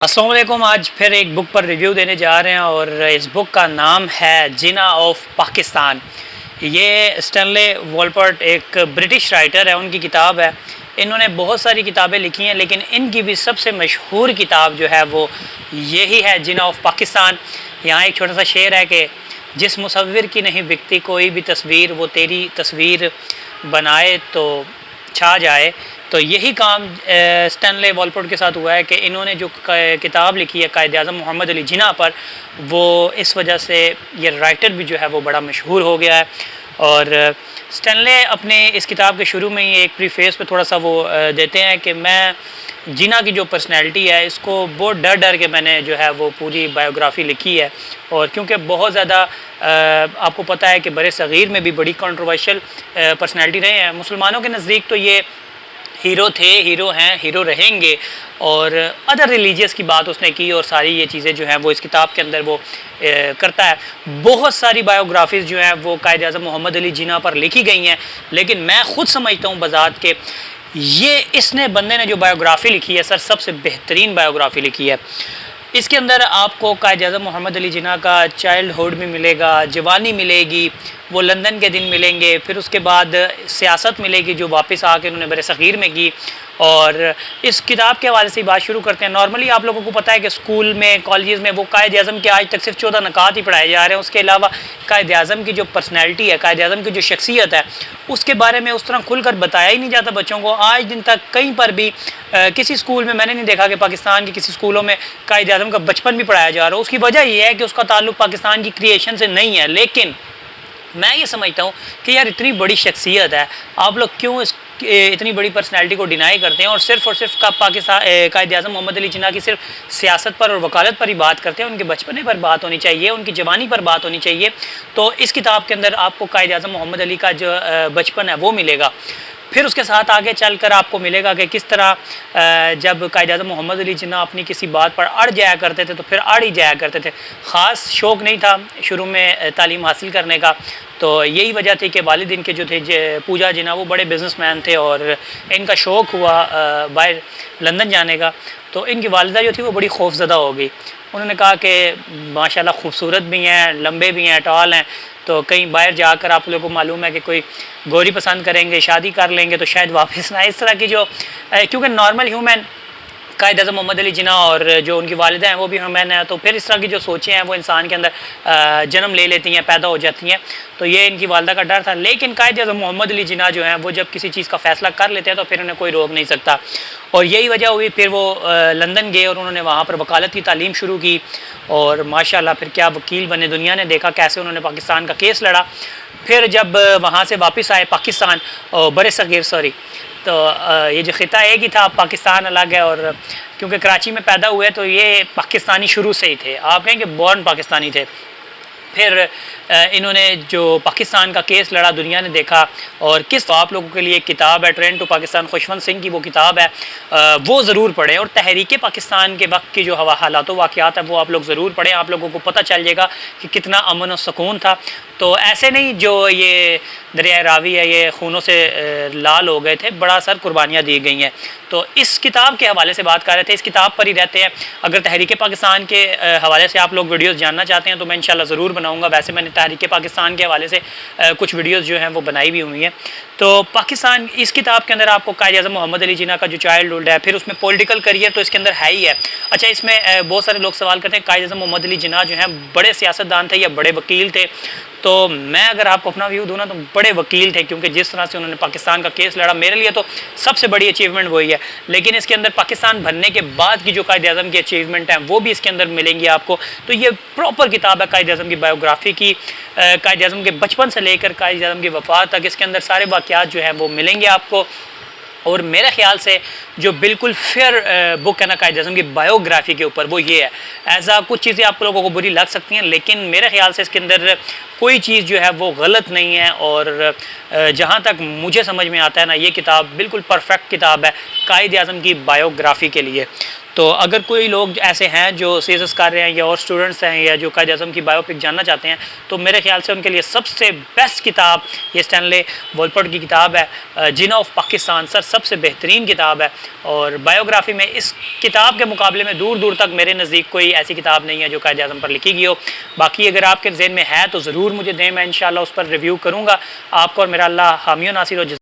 अस्सलाम वालेकुम। आज फिर एक बुक पर रिव्यू देने जा रहे हैं और इस बुक का नाम है जिना ऑफ पाकिस्तान। ये स्टैनले वॉलपर्ट एक ब्रिटिश राइटर है, उनकी किताब है। इन्होंने बहुत सारी किताबें लिखी हैं, लेकिन इनकी भी सबसे मशहूर किताब जो है वो यही है, जिना ऑफ पाकिस्तान। यहाँ एक छोटा सा शेर है कि जिस मुसव्विर की नहीं बिकती कोई भी तस्वीर, वो तेरी तस्वीर बनाए तो छा जाए। तो यही काम स्टैनले वॉलपर्ट के साथ हुआ है कि इन्होंने जो किताब लिखी है कायद-ए-आज़म मोहम्मद अली जिन्ना पर, वो इस वजह से ये राइटर भी जो है वो बड़ा मशहूर हो गया है। और स्टैनले अपने इस किताब के शुरू में ही एक प्रीफेस पे थोड़ा सा वो देते हैं कि मैं जिन्ना की जो पर्सनैलिटी है इसको बहुत डर डर के मैंने जो है वो पूरी बायोग्राफ़ी लिखी है। और क्योंकि बहुत ज़्यादा आपको पता है कि बड़े सग़ीर में भी बड़ी कंट्रोवर्शियल पर्सनैलिटी रहे हैं। मुसलमानों के नज़दीक तो ये हीरो थे, हीरो हैं, हीरो रहेंगे। और अदर रिलीजियस की बात उसने की और सारी ये चीज़ें जो हैं वो इस किताब के अंदर वो करता है। बहुत सारी बायोग्राफीज़ जो हैं वो कायद-ए-आज़म मोहम्मद अली जिन्ना पर लिखी गई हैं, लेकिन मैं ख़ुद समझता हूँ बज़ात के ये इसने बंदे ने जो बायोग्राफ़ी लिखी है सर, सबसे बेहतरीन बायोग्राफ़ी लिखी है। इसके अंदर आपको कायद-ए-आज़म मोहम्मद अली जिन्ना का चाइल्डहुड भी मिलेगा, जवानी मिलेगी, वो लंदन के दिन मिलेंगे, फिर उसके बाद सियासत मिलेगी जो वापस आके उन्होंने बड़े सग़ीर में की। और इस किताब के हवाले से बात शुरू करते हैं। नॉर्मली आप लोगों को पता है कि स्कूल में, कॉलेजेस में वो कायद-ए-आज़म के आज तक सिर्फ 14 नकात ही पढ़ाए जा रहे हैं। उसके अलावा कायद-ए-आज़म की जो पर्सनैलिटी है, कायद-ए-आज़म की जो शख्सियत है, उसके बारे में उस तरह खुलकर बताया ही नहीं जाता बच्चों को। आज दिन तक कहीं पर भी किसी स्कूल में मैंने नहीं देखा कि पाकिस्तान के किसी स्कूलों में कायद-ए-आज़म का बचपन भी पढ़ाया जा रहा हो। उसकी वजह यह है कि उसका ताल्लुक़ पाकिस्तान की क्रिएशन से नहीं है। लेकिन मैं ये समझता हूँ कि यार इतनी बड़ी शख्सियत है, आप लोग क्यों इतनी बड़ी पर्सनैलिटी को डिनाई करते हैं और सिर्फ का पाकिस्तान कायद-ए-आज़म मोहम्मद अली जिन्ना की सिर्फ सियासत पर और वकालत पर ही बात करते हैं। उनके बचपने पर बात होनी चाहिए, उनकी जवानी पर बात होनी चाहिए। तो इस किताब के अंदर आपको कायद-ए-आज़म मोहम्मद अली का जो बचपन है वो मिलेगा। फिर उसके साथ आगे चलकर आपको मिलेगा कि किस तरह जब कायद-ए-आज़म मोहम्मद अली जिन्ना अपनी किसी बात पर अड़ जाया करते थे तो फिर अड़ ही जाया करते थे। ख़ास शौक़ नहीं था शुरू में तालीम हासिल करने का, तो यही वजह थी कि वालिद इनके जो थे पूजा जिन्ना वो बड़े बिज़नेसमैन थे और इनका शौक़ हुआ बाहर लंदन जाने का। तो इनकी वालिदा जो थी वो बड़ी खौफज़दा हो गई। उन्होंने कहा कि माशाल्लाह खूबसूरत भी हैं, लंबे भी हैं, टॉल हैं, तो कहीं बाहर जाकर आप लोगों को मालूम है कि कोई गोरी पसंद करेंगे, शादी कर लेंगे तो शायद वापस ना। इस तरह की जो क्योंकि नॉर्मल ह्यूमन कायद-ए-आज़म मोहम्मद अली जिन्ना और जो उनकी वालिदा हैं वो भी ह्यूमन है, तो फिर इस तरह की जो सोचें हैं वो इंसान के अंदर जन्म ले लेती हैं, पैदा हो जाती हैं। तो ये इनकी वालिदा का डर था। लेकिन कायद-ए-आज़म मोहम्मद अली जिन्ना जो हैं वो जब किसी चीज़ का फ़ैसला कर लेते हैं तो फिर उन्हें कोई रोक नहीं सकता। और यही वजह हुई, फिर वो लंदन गए और उन्होंने वहाँ पर वकालत की तालीम शुरू की और माशाल्लाह फिर क्या वकील बने। दुनिया ने देखा कैसे उन्होंने पाकिस्तान का केस लड़ा। फिर जब वहाँ से वापस आए पाकिस्तान, बड़े सग़ीर सॉरी, तो ये जो ख़िता एक ही था, पाकिस्तान अलग है। और क्योंकि कराची में पैदा हुए तो ये पाकिस्तानी शुरू से ही थे, आप कहेंगे बॉर्न पाकिस्तानी थे। फिर इन्होंने जो पाकिस्तान का केस लड़ा, दुनिया ने देखा। और किस तो आप लोगों के लिए एक किताब है ट्रेन टू पाकिस्तान, खुशवंत सिंह की वो किताब है, वो ज़रूर पढ़ें। और तहरीक पाकिस्तान के वक्त की जो हालात वाक़यात है वो आप लोग ज़रूर पढ़ें, आप लोगों को पता चल जाएगा कि कितना अमन और सुकून था। तो ऐसे नहीं जो ये दरिया रावी है ये खूनों से लाल हो गए थे, बड़ा सर कुर्बानियाँ दी गई हैं। तो इस किताब के हवाले से बात कर रहे थे, इस किताब पर ही रहते हैं। अगर तहरीक पाकिस्तान के हवाले से आप लोग वीडियोस जानना चाहते हैं तो मैं इंशाल्लाह ज़रूर बनाऊंगा। वैसे मैंने तहरीक पाकिस्तान के हवाले से कुछ वीडियोस जो हैं वो बनाई भी हुई हैं। तो पाकिस्तान, इस किताब के अंदर आपको कायद-ए-आज़म मोहम्मद अली जिन्ना का जो चाइल्डहुड है, फिर उसमें पॉलिटिकल करियर तो इसके अंदर है ही है। अच्छा, इसमें बहुत सारे लोग सवाल करते हैं कायद-ए-आज़म मोहम्मद अली जिन्ना जो हैं बड़े सियासतदान थे या बड़े वकील थे। तो मैं अगर आपको अपना व्यू दूँ ना तो बड़े वकील थे, क्योंकि जिस तरह से उन्होंने पाकिस्तान का केस लड़ा, मेरे लिए तो सबसे बड़ी अचीवमेंट वही है। लेकिन इसके अंदर पाकिस्तान बनने के बाद की जो कायद-ए-आज़म की अचीवमेंट हैं वो भी इसके अंदर मिलेंगी आपको। तो ये प्रॉपर किताब है कायद-ए-आज़म की बायोग्राफ़ी की, कायद-ए-आज़म के बचपन से लेकर कायद-ए-आज़म की वफ़ात तक इसके अंदर सारे वाक़यात जो हैं वो मिलेंगे आपको। और मेरे ख़्याल से जो बिल्कुल फेयर बुक है ना कायद-ए-आज़म की बायोग्राफ़ी के ऊपर, वो ये है। ऐसा कुछ चीज़ें आप लोगों को बुरी लग सकती हैं, लेकिन मेरे ख़्याल से इसके अंदर कोई चीज़ जो है वो गलत नहीं है। और जहाँ तक मुझे समझ में आता है ना, ये किताब बिल्कुल परफेक्ट किताब है कायद-ए-आज़म की बायोग्राफ़ी के लिए। तो अगर कोई लोग ऐसे हैं जो सीएसएस कर रहे हैं या और स्टूडेंट्स हैं या जो कायद आज़म की बायोपिक जानना चाहते हैं, तो मेरे ख्याल से उनके लिए सबसे बेस्ट किताब ये स्टैनले वॉलपर्ट की किताब है, जिना ऑफ पाकिस्तान। सर सबसे बेहतरीन किताब है और बायोग्राफी में इस किताब के मुकाबले में दूर दूर तक मेरे नज़दीक कोई ऐसी किताब नहीं है जो कायद आज़म पर लिखी गई हो। बाकी अगर आपके जहन में है तो ज़रूर मुझे दें, मैं इंशाल्लाह उस पर रिव्यू करूँगा। आपको और मेरा अल्लाह हामी नासिर हो।